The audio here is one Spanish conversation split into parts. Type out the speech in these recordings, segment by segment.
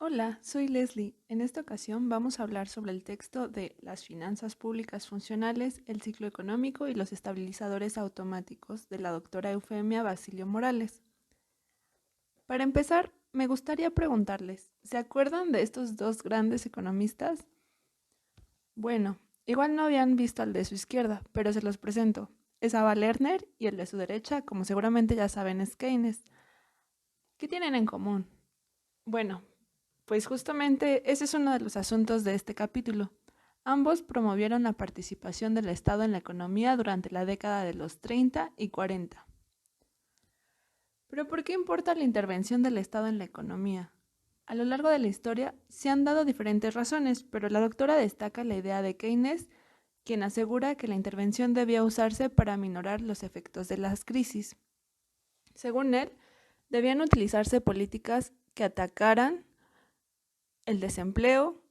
Hola, soy Leslie. En esta ocasión vamos a hablar sobre el texto de Las finanzas públicas funcionales, el ciclo económico y los estabilizadores automáticos de la doctora Eufemia Basilio Morales. Para empezar, me gustaría preguntarles, ¿se acuerdan de estos dos grandes economistas? Bueno, igual no habían visto al de su izquierda, pero se los presento. Es Ava Lerner y el de su derecha, como seguramente ya saben, es Keynes. ¿Qué tienen en común? Bueno, pues justamente ese es uno de los asuntos de este capítulo. Ambos promovieron la participación del Estado en la economía durante la década de los 30 y 40. Pero ¿por qué importa la intervención del Estado en la economía? A lo largo de la historia se han dado diferentes razones, pero la doctora destaca la idea de Keynes, quien asegura que la intervención debía usarse para aminorar los efectos de las crisis. Según él, debían utilizarse políticas que atacaran el desempleo,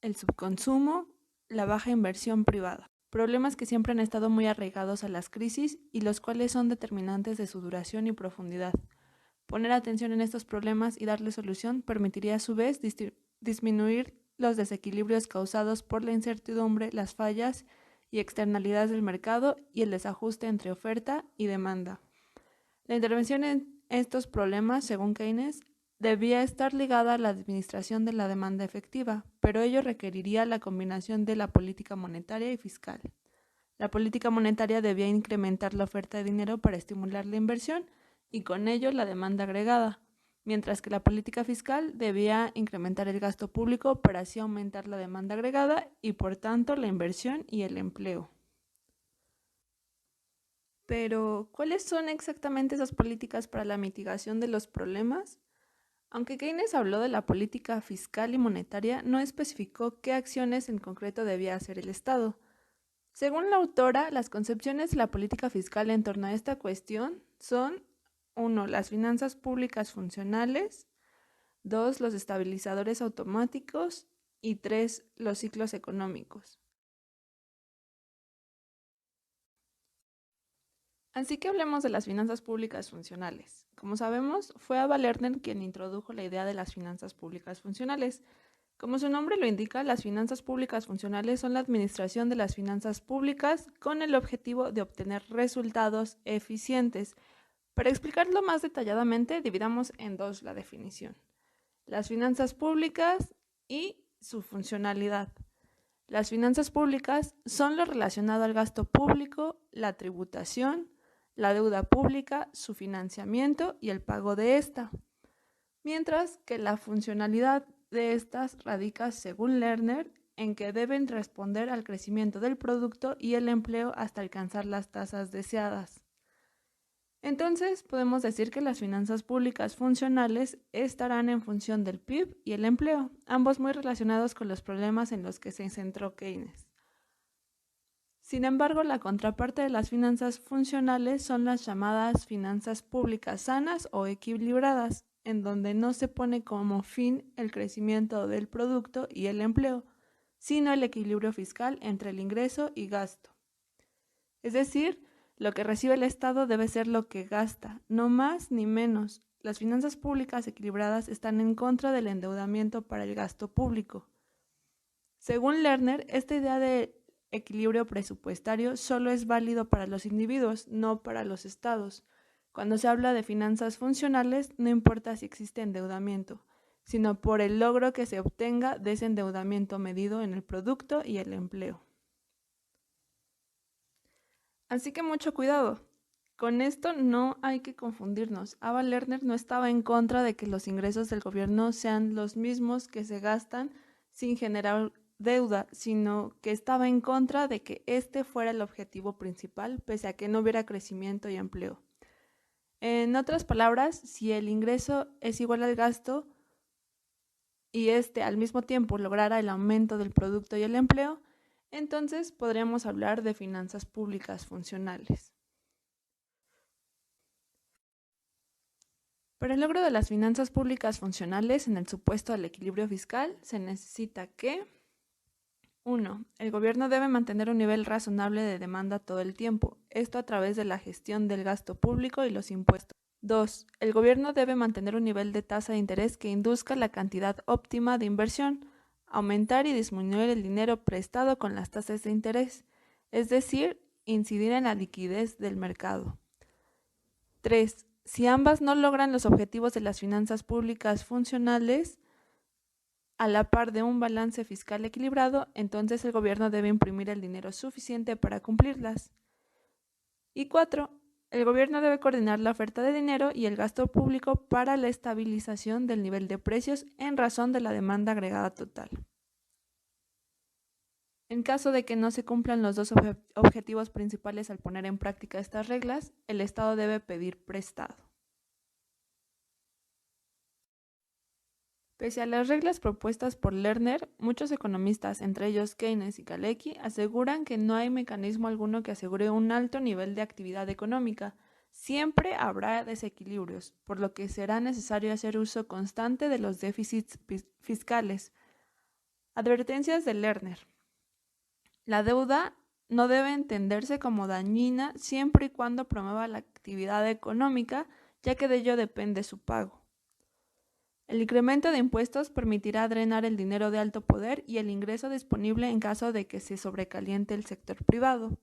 el subconsumo, la baja inversión privada, problemas que siempre han estado muy arraigados a las crisis y los cuales son determinantes de su duración y profundidad. Poner atención en estos problemas y darle solución permitiría a su vez disminuir los desequilibrios causados por la incertidumbre, las fallas y externalidades del mercado y el desajuste entre oferta y demanda. La intervención en estos problemas, según Keynes, debía estar ligada a la administración de la demanda efectiva, pero ello requeriría la combinación de la política monetaria y fiscal. La política monetaria debía incrementar la oferta de dinero para estimular la inversión y con ello la demanda agregada, mientras que la política fiscal debía incrementar el gasto público para así aumentar la demanda agregada y por tanto la inversión y el empleo. Pero, ¿cuáles son exactamente esas políticas para la mitigación de los problemas? Aunque Keynes habló de la política fiscal y monetaria, no especificó qué acciones en concreto debía hacer el Estado. Según la autora, las concepciones de la política fiscal en torno a esta cuestión son 1. Las finanzas públicas funcionales, 2. Los estabilizadores automáticos y 3. Los ciclos económicos. Así que hablemos de las finanzas públicas funcionales. Como sabemos, fue Ava Lerner quien introdujo la idea de las finanzas públicas funcionales. Como su nombre lo indica, las finanzas públicas funcionales son la administración de las finanzas públicas con el objetivo de obtener resultados eficientes. Para explicarlo más detalladamente, dividamos en dos la definición: las finanzas públicas y su funcionalidad. Las finanzas públicas son lo relacionado al gasto público, la tributación, la deuda pública, su financiamiento y el pago de esta, mientras que la funcionalidad de estas radica, según Lerner, en que deben responder al crecimiento del producto y el empleo hasta alcanzar las tasas deseadas. Entonces, podemos decir que las finanzas públicas funcionales estarán en función del PIB y el empleo, ambos muy relacionados con los problemas en los que se centró Keynes. Sin embargo, la contraparte de las finanzas funcionales son las llamadas finanzas públicas sanas o equilibradas, en donde no se pone como fin el crecimiento del producto y el empleo, sino el equilibrio fiscal entre el ingreso y gasto. Es decir, lo que recibe el Estado debe ser lo que gasta, no más ni menos. Las finanzas públicas equilibradas están en contra del endeudamiento para el gasto público. Según Lerner, esta idea de equilibrio presupuestario solo es válido para los individuos, no para los estados. Cuando se habla de finanzas funcionales, no importa si existe endeudamiento, sino por el logro que se obtenga de ese endeudamiento medido en el producto y el empleo. Así que mucho cuidado. Con esto no hay que confundirnos. Ava Lerner no estaba en contra de que los ingresos del gobierno sean los mismos que se gastan sin generar deuda, sino que estaba en contra de que este fuera el objetivo principal, pese a que no hubiera crecimiento y empleo. En otras palabras, si el ingreso es igual al gasto y este al mismo tiempo lograra el aumento del producto y el empleo, entonces podríamos hablar de finanzas públicas funcionales. Para el logro de las finanzas públicas funcionales en el supuesto del equilibrio fiscal, se necesita que 1. El gobierno debe mantener un nivel razonable de demanda todo el tiempo, esto a través de la gestión del gasto público y los impuestos. 2. El gobierno debe mantener un nivel de tasa de interés que induzca la cantidad óptima de inversión, aumentar y disminuir el dinero prestado con las tasas de interés, es decir, incidir en la liquidez del mercado. 3. Si ambas no logran los objetivos de las finanzas públicas funcionales, a la par de un balance fiscal equilibrado, entonces el gobierno debe imprimir el dinero suficiente para cumplirlas. Y 4. El gobierno debe coordinar la oferta de dinero y el gasto público para la estabilización del nivel de precios en razón de la demanda agregada total. En caso de que no se cumplan los dos objetivos principales al poner en práctica estas reglas, el Estado debe pedir prestado. Pese a las reglas propuestas por Lerner, muchos economistas, entre ellos Keynes y Kalecki, aseguran que no hay mecanismo alguno que asegure un alto nivel de actividad económica. Siempre habrá desequilibrios, por lo que será necesario hacer uso constante de los déficits fiscales. Advertencias de Lerner. La deuda no debe entenderse como dañina siempre y cuando promueva la actividad económica, ya que de ello depende su pago. El incremento de impuestos permitirá drenar el dinero de alto poder y el ingreso disponible en caso de que se sobrecaliente el sector privado.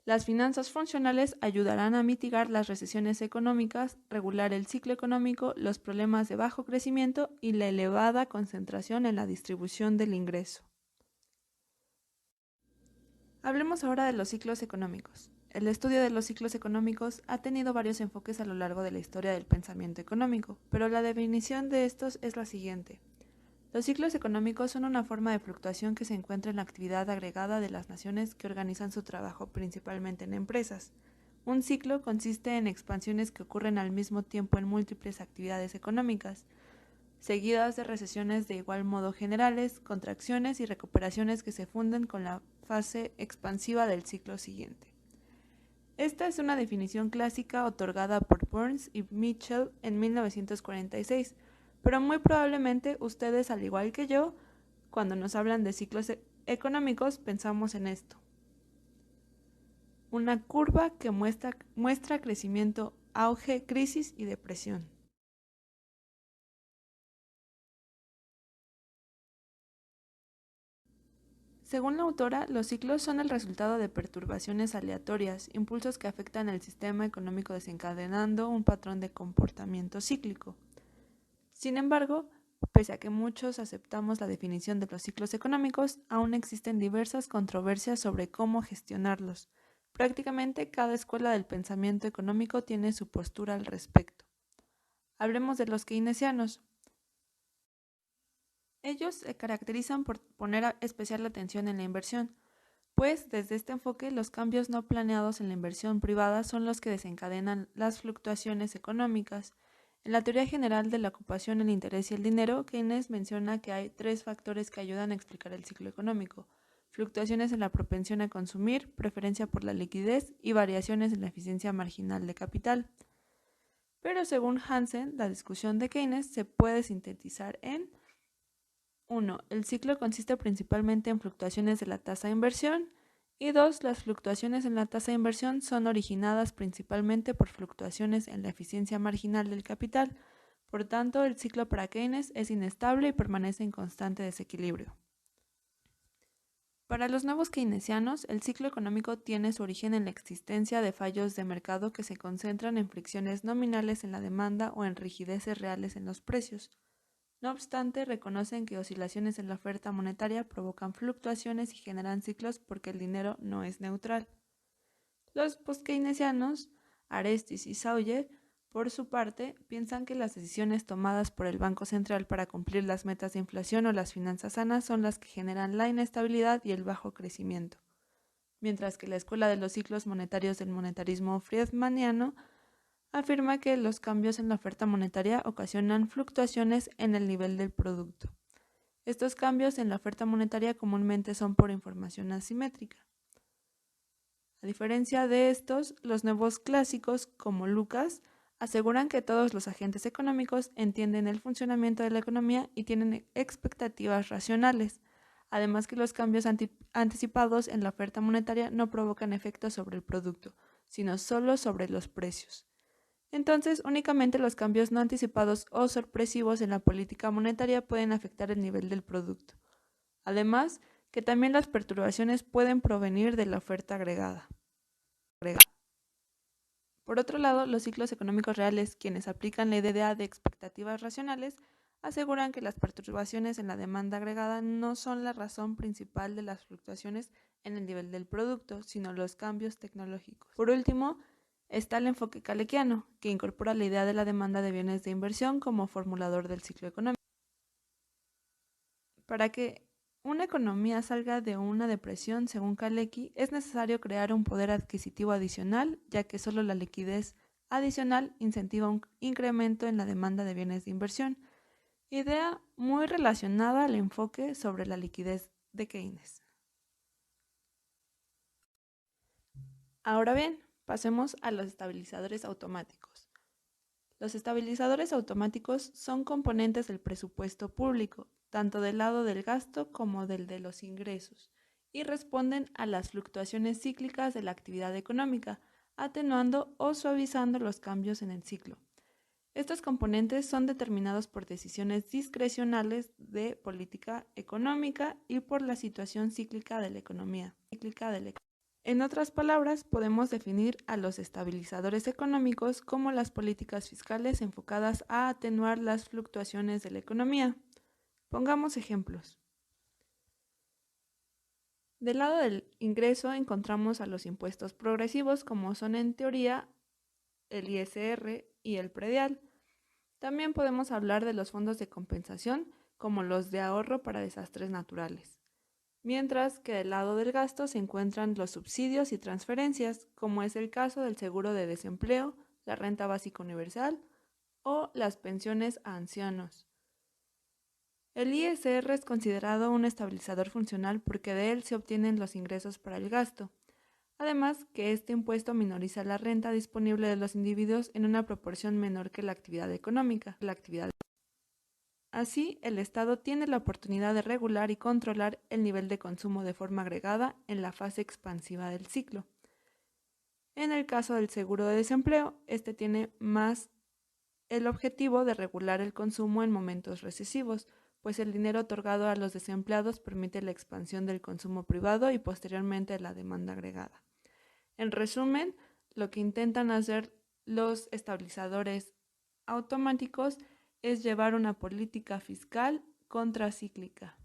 Las finanzas funcionales ayudarán a mitigar las recesiones económicas, regular el ciclo económico, los problemas de bajo crecimiento y la elevada concentración en la distribución del ingreso. Hablemos ahora de los ciclos económicos. El estudio de los ciclos económicos ha tenido varios enfoques a lo largo de la historia del pensamiento económico, pero la definición de estos es la siguiente. Los ciclos económicos son una forma de fluctuación que se encuentra en la actividad agregada de las naciones que organizan su trabajo principalmente en empresas. Un ciclo consiste en expansiones que ocurren al mismo tiempo en múltiples actividades económicas, seguidas de recesiones de igual modo generales, contracciones y recuperaciones que se funden con la fase expansiva del ciclo siguiente. Esta es una definición clásica otorgada por Burns y Mitchell en 1946, pero muy probablemente ustedes, al igual que yo, cuando nos hablan de ciclos económicos, pensamos en esto. Una curva que muestra crecimiento, auge, crisis y depresión. Según la autora, los ciclos son el resultado de perturbaciones aleatorias, impulsos que afectan el sistema económico desencadenando un patrón de comportamiento cíclico. Sin embargo, pese a que muchos aceptamos la definición de los ciclos económicos, aún existen diversas controversias sobre cómo gestionarlos. Prácticamente cada escuela del pensamiento económico tiene su postura al respecto. Hablemos de los keynesianos. Ellos se caracterizan por poner especial atención en la inversión, pues desde este enfoque los cambios no planeados en la inversión privada son los que desencadenan las fluctuaciones económicas. En la teoría general de la ocupación, el interés y el dinero, Keynes menciona que hay tres factores que ayudan a explicar el ciclo económico: fluctuaciones en la propensión a consumir, preferencia por la liquidez y variaciones en la eficiencia marginal de capital. Pero según Hansen, la discusión de Keynes se puede sintetizar en 1. El ciclo consiste principalmente en fluctuaciones de la tasa de inversión. Y 2. Las fluctuaciones en la tasa de inversión son originadas principalmente por fluctuaciones en la eficiencia marginal del capital. Por tanto, el ciclo para Keynes es inestable y permanece en constante desequilibrio. Para los nuevos keynesianos, el ciclo económico tiene su origen en la existencia de fallos de mercado que se concentran en fricciones nominales en la demanda o en rigideces reales en los precios. No obstante, reconocen que oscilaciones en la oferta monetaria provocan fluctuaciones y generan ciclos porque el dinero no es neutral. Los post-keynesianos, Arestis y Sawyer, por su parte, piensan que las decisiones tomadas por el Banco Central para cumplir las metas de inflación o las finanzas sanas son las que generan la inestabilidad y el bajo crecimiento, mientras que la escuela de los ciclos monetarios del monetarismo friedmaniano afirma que los cambios en la oferta monetaria ocasionan fluctuaciones en el nivel del producto. Estos cambios en la oferta monetaria comúnmente son por información asimétrica. A diferencia de estos, los nuevos clásicos, como Lucas, aseguran que todos los agentes económicos entienden el funcionamiento de la economía y tienen expectativas racionales, además que los cambios anticipados en la oferta monetaria no provocan efectos sobre el producto, sino solo sobre los precios. Entonces, únicamente los cambios no anticipados o sorpresivos en la política monetaria pueden afectar el nivel del producto. Además, que también las perturbaciones pueden provenir de la oferta agregada. Por otro lado, los ciclos económicos reales, quienes aplican la idea de expectativas racionales, aseguran que las perturbaciones en la demanda agregada no son la razón principal de las fluctuaciones en el nivel del producto, sino los cambios tecnológicos. Por último, está el enfoque kalekiano, que incorpora la idea de la demanda de bienes de inversión como formulador del ciclo económico. Para que una economía salga de una depresión, según Kalecki, es necesario crear un poder adquisitivo adicional, ya que solo la liquidez adicional incentiva un incremento en la demanda de bienes de inversión, idea muy relacionada al enfoque sobre la liquidez de Keynes. Ahora bien, pasemos a los estabilizadores automáticos. Los estabilizadores automáticos son componentes del presupuesto público, tanto del lado del gasto como del de los ingresos, y responden a las fluctuaciones cíclicas de la actividad económica, atenuando o suavizando los cambios en el ciclo. Estos componentes son determinados por decisiones discrecionales de política económica y por la situación cíclica de la economía. En otras palabras, podemos definir a los estabilizadores económicos como las políticas fiscales enfocadas a atenuar las fluctuaciones de la economía. Pongamos ejemplos. Del lado del ingreso encontramos a los impuestos progresivos, como son en teoría el ISR y el predial. También podemos hablar de los fondos de compensación, como los de ahorro para desastres naturales. Mientras que del lado del gasto se encuentran los subsidios y transferencias, como es el caso del seguro de desempleo, la renta básica universal o las pensiones a ancianos. El ISR es considerado un estabilizador funcional porque de él se obtienen los ingresos para el gasto. Además, que este impuesto minoriza la renta disponible de los individuos en una proporción menor que la actividad económica. Así, el Estado tiene la oportunidad de regular y controlar el nivel de consumo de forma agregada en la fase expansiva del ciclo. En el caso del seguro de desempleo, este tiene más el objetivo de regular el consumo en momentos recesivos, pues el dinero otorgado a los desempleados permite la expansión del consumo privado y posteriormente la demanda agregada. En resumen, lo que intentan hacer los estabilizadores automáticos es llevar una política fiscal contracíclica.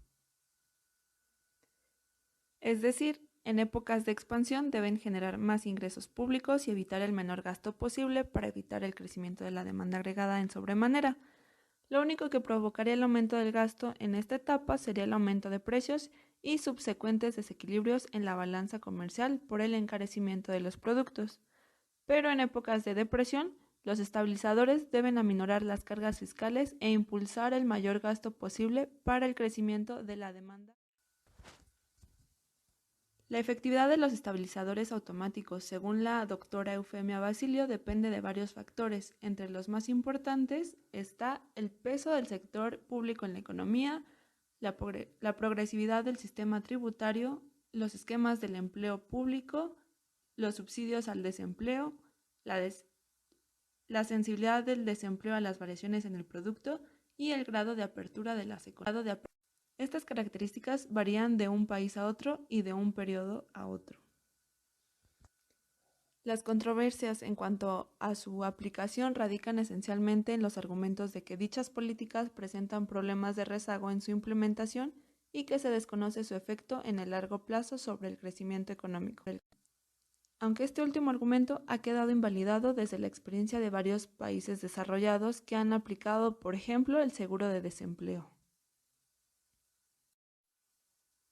Es decir, en épocas de expansión deben generar más ingresos públicos y evitar el menor gasto posible para evitar el crecimiento de la demanda agregada en sobremanera. Lo único que provocaría el aumento del gasto en esta etapa sería el aumento de precios y subsecuentes desequilibrios en la balanza comercial por el encarecimiento de los productos. Pero en épocas de depresión, los estabilizadores deben aminorar las cargas fiscales e impulsar el mayor gasto posible para el crecimiento de la demanda. La efectividad de los estabilizadores automáticos, según la doctora Eufemia Basilio, depende de varios factores. Entre los más importantes está el peso del sector público en la economía, la progresividad del sistema tributario, los esquemas del empleo público, los subsidios al desempleo, la sensibilidad del desempleo a las variaciones en el producto y el grado de apertura de las economías. Estas características varían de un país a otro y de un periodo a otro. Las controversias en cuanto a su aplicación radican esencialmente en los argumentos de que dichas políticas presentan problemas de rezago en su implementación y que se desconoce su efecto en el largo plazo sobre el crecimiento económico. Aunque este último argumento ha quedado invalidado desde la experiencia de varios países desarrollados que han aplicado, por ejemplo, el seguro de desempleo.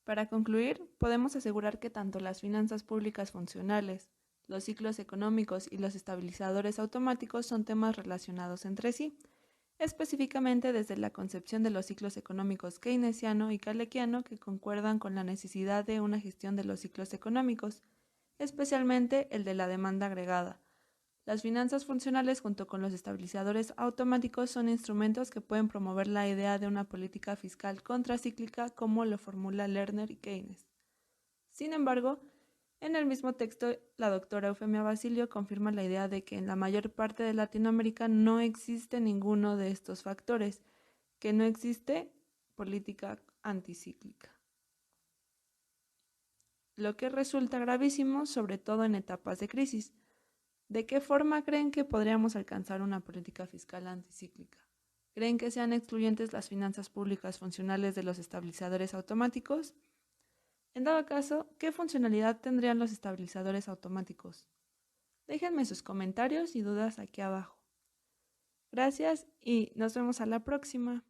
Para concluir, podemos asegurar que tanto las finanzas públicas funcionales, los ciclos económicos y los estabilizadores automáticos son temas relacionados entre sí, específicamente desde la concepción de los ciclos económicos keynesiano y kalekiano que concuerdan con la necesidad de una gestión de los ciclos económicos, especialmente el de la demanda agregada. Las finanzas funcionales junto con los estabilizadores automáticos son instrumentos que pueden promover la idea de una política fiscal contracíclica como lo formula Lerner y Keynes. Sin embargo, En el mismo texto, la doctora Eufemia Basilio confirma la idea de que en la mayor parte de Latinoamérica no existe ninguno de estos factores, que no existe política anticíclica, lo que resulta gravísimo, sobre todo en etapas de crisis. ¿De qué forma creen que podríamos alcanzar una política fiscal anticíclica? ¿Creen que sean excluyentes las finanzas públicas funcionales de los estabilizadores automáticos? En dado caso, ¿qué funcionalidad tendrían los estabilizadores automáticos? Déjenme sus comentarios y dudas aquí abajo. Gracias y nos vemos a la próxima.